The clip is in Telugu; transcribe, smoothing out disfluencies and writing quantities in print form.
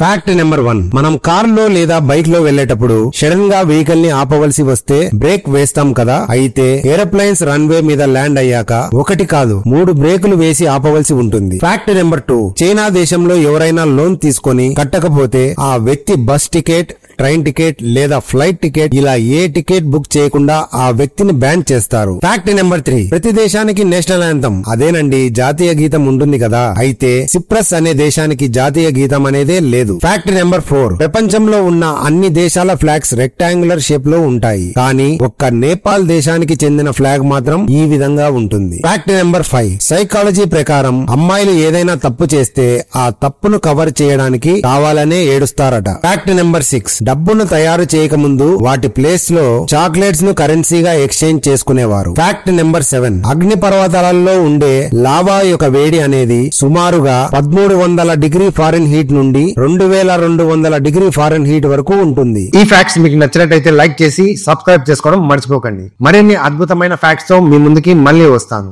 Fact number 1. మనం కారులో లేదా బైక్ లో వెళ్లేటప్పుడు సడన్ గా వెహికల్ ని ఆపవలసి వస్తే బ్రేక్ వేస్తాం కదా. అయితే ఏరోప్లేన్స్ రన్వే మీద ల్యాండ్ అయ్యాక ఒకటి కాదు 3 బ్రేకులు వేసి ఆపవలసి ఉంటుంది. Fact number 2. చైనా దేశంలో ఎవరైనా లోన్ తీసుకొని కట్టకపోతే ఆ వ్యక్తి బస్ టికెట్, ట్రైన్ టికెట్ లేదా ఫ్లైట్ టికెట్ ఇలా ఏ టికెట్ బుక్ చేయకుండా ఆ వ్యక్తిని బ్యాన్ చేస్తారు. Fact number 3. ప్రతి దేశానికి నేషనల్ యాంథమ్ అదేనండి జాతీయ గీతం ఉంటుంది కదా. అయితే సిప్రస్ అనే దేశానికి జాతీయ గీతం అనేదే లేదు. Fact number 4. ప్రపంచంలో ఉన్న అన్ని దేశాల ఫ్లాగ్స్ రెక్టాంగులర్ షేప్ లో ఉంటాయి. కానీ ఒక్క నేపాల్ దేశానికి చెందిన ఫ్లాగ్ మాత్రం ఈ విధంగా ఉంటుంది. Fact number 5. సైకాలజీ ప్రకారం అమ్మాయిలు ఏదైనా తప్పు చేస్తే ఆ తప్పును కవర్ చేయడానికి కావాలనే ఏడుస్తారట. Fact number 6. డబ్బును తయారు చేయకముందు వాటి ప్లేస్ లో చాక్లెట్స్ ను కరెన్సీగా ఎక్స్చేంజ్ చేసుకునేవారు. Fact number 7. అగ్ని పర్వతాలలో ఉండే లావా యొక్క వేడి అనేది సుమారుగా 1300 డిగ్రీ ఫారెన్ హీట్ నుండి 2200 డిగ్రీ ఫారెన్ హీట్ వరకు ఉంటుంది. ఈ ఫ్యాక్ట్స్ మీకు నచ్చినట్లయితే లైక్ చేసి సబ్స్క్రైబ్ చేసుకోవడం మర్చిపోకండి. మరిన్ని అద్భుతమైన ఫ్యాక్ట్స్ తో మీ ముందుకి మళ్ళీ వస్తాను.